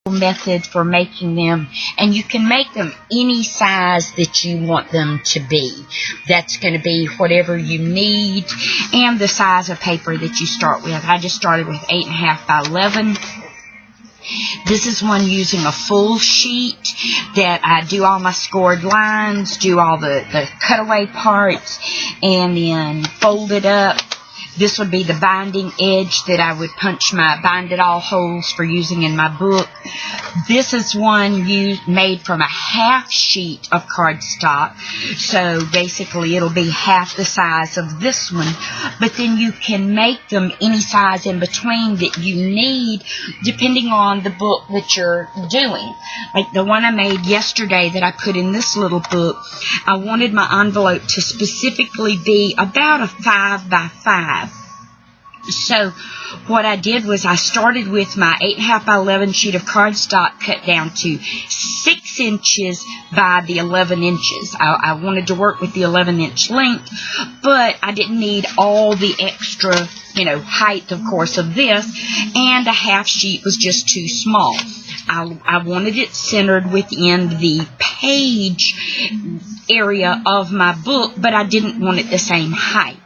method for making them, and you can make them any size that you want them to be. That's going to be whatever you need and the size of paper that you start with. I just started with 8.5 by 11. This is one using a full sheet that I do all my scored lines, do all the cutaway parts, and then fold it up. This would be the binding edge that I would punch my bind it all holes for using in my book. This is one made from a half sheet of cardstock. So basically it'll be half the size of this one. But then you can make them any size in between that you need depending on the book that you're doing. Like the one I made yesterday that I put in this little book, I wanted my envelope to specifically be about a 5 by 5. So what I did was I started with my 8.5 by 11 sheet of cardstock cut down to 6 inches by the 11 inches. I wanted to work with the 11-inch length, but I didn't need all the extra, height, of course, of this, and a half sheet was just too small. I wanted it centered within the page area of my book, but I didn't want it the same height.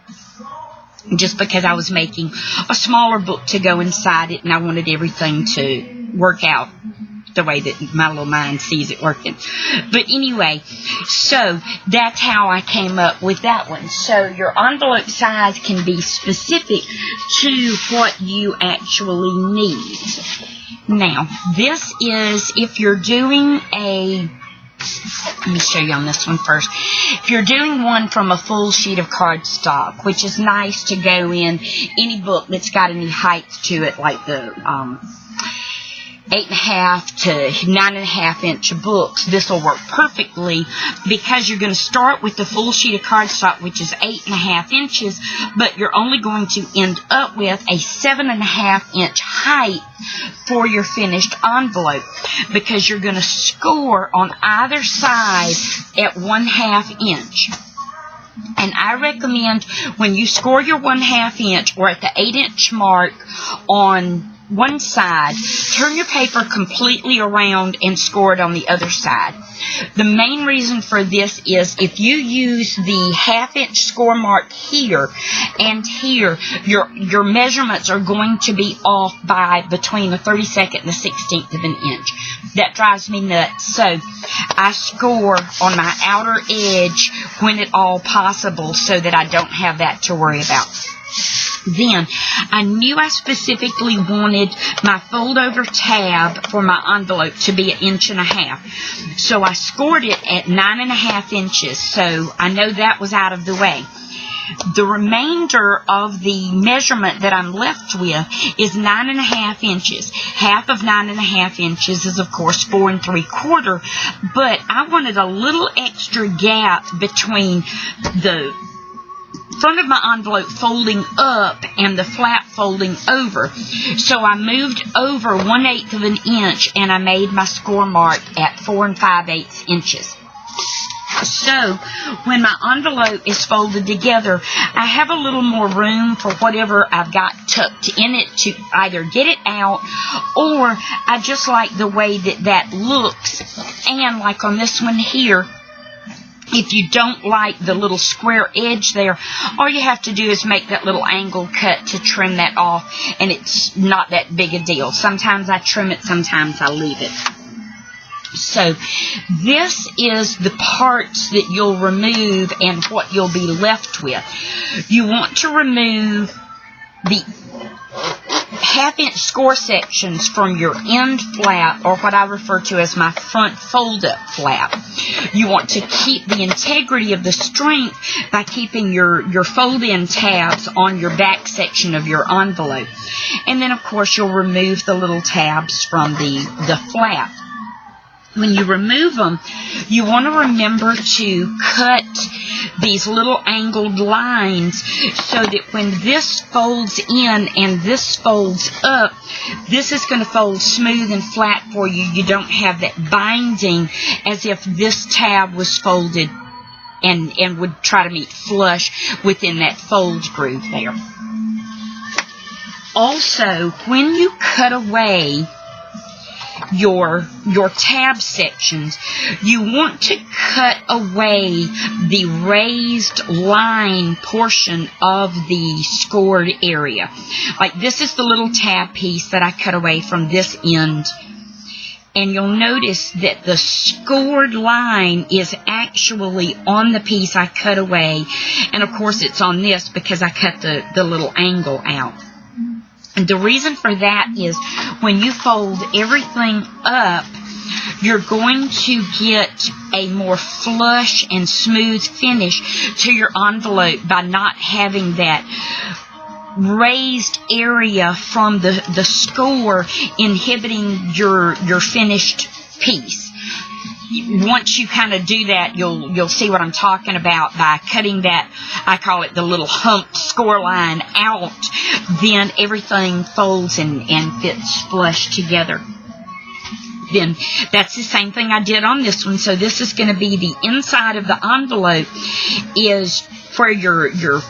Just because I was making a smaller book to go inside it, and I wanted everything to work out the way that my little mind sees it working. But anyway, so that's how I came up with that one. So your envelope size can be specific to what you actually need. Now, this is if you're doing let me show you on this one first. If you're doing one from a full sheet of cardstock, which is nice to go in any book that's got any height to it, like the 8.5 to 9.5 inch books, this will work perfectly because you're going to start with the full sheet of cardstock, which is 8.5 inches, but you're only going to end up with a 7.5 inch height for your finished envelope because you're going to score on either side at 1/2 inch. And I recommend when you score your 1/2 inch or at the 8-inch mark on one side, turn your paper completely around and score it on the other side. The main reason for this is if you use the 1/2 inch score mark here and here, your measurements are going to be off by between the 32nd and the 16th of an inch. That drives me nuts. So I score on my outer edge when at all possible so that I don't have that to worry about. Then, I knew I specifically wanted my fold-over tab for my envelope to be 1.5 inches. So I scored it at 9.5 inches, so I know that was out of the way. The remainder of the measurement that I'm left with is 9.5 inches. Half of 9.5 inches is, of course, 4 3/4, but I wanted a little extra gap between the front of my envelope folding up and the flap folding over. So I moved over 1/8 of an inch and I made my score mark at 4 5/8 inches. So when my envelope is folded together, I have a little more room for whatever I've got tucked in it to either get it out, or I just like the way that looks. And like on this one here, if you don't like the little square edge there, all you have to do is make that little angle cut to trim that off, and it's not that big a deal. Sometimes I trim it, sometimes I leave it. So this is the parts that you'll remove and what you'll be left with. You want to remove the 1/2 inch score sections from your end flap, or what I refer to as my front fold-up flap. You want to keep the integrity of the strength by keeping your fold-in tabs on your back section of your envelope. And then, of course, you'll remove the little tabs from the flap. When you remove them, you want to remember to cut these little angled lines so that when this folds in and this folds up, this is going to fold smooth and flat for you. You don't have that binding as if this tab was folded and would try to meet flush within that fold groove there. Also, when you cut away your tab sections, you want to cut away the raised line portion of the scored area. Like this is the little tab piece that I cut away from this end. And you'll notice that the scored line is actually on the piece I cut away. And of course it's on this because I cut the little angle out. And the reason for that is when you fold everything up, you're going to get a more flush and smooth finish to your envelope by not having that raised area from the score inhibiting your finished piece. Once you kind of do that, you'll see what I'm talking about by cutting that, I call it the little humped score line out, then everything folds and fits flush together. Then that's the same thing I did on this one. So this is going to be the inside of the envelope is where your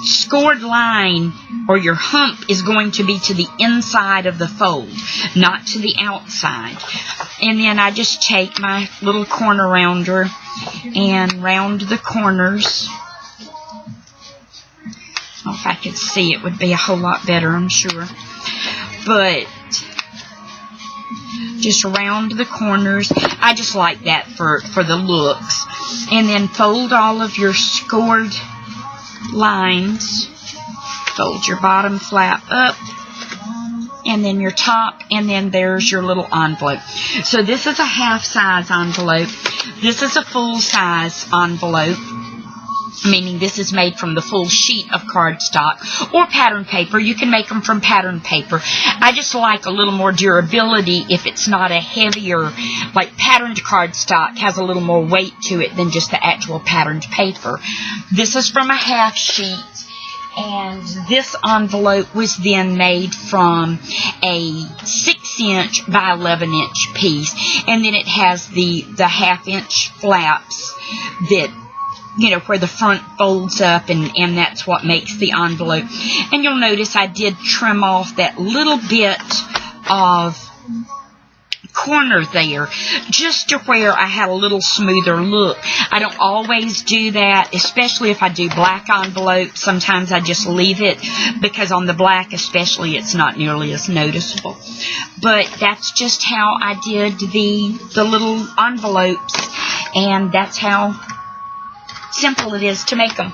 scored line or your hump is going to be to the inside of the fold, not to the outside. And then I just take my little corner rounder and round the corners. Oh, if I could see, it would be a whole lot better, I'm sure. But just round the corners. I just like that for the looks. And then fold all of your scored lines. Fold your bottom flap up, and then your top, and then there's your little envelope. So this is a half-size envelope. This is a full-size envelope, meaning this is made from the full sheet of cardstock or pattern paper. You can make them from pattern paper. I just like a little more durability if it's not a heavier, like patterned cardstock has a little more weight to it than just the actual patterned paper. This is from a half sheet. And this envelope was then made from a 6-inch by 11-inch piece. And then it has the half-inch flaps that, you know, where the front folds up, and that's what makes the envelope. And you'll notice I did trim off that little bit of corner there, just to where I had a little smoother look. I don't always do that, especially if I do black envelopes. Sometimes I just leave it, because on the black especially it's not nearly as noticeable. But that's just how I did the little envelopes, and that's how simple it is to make them.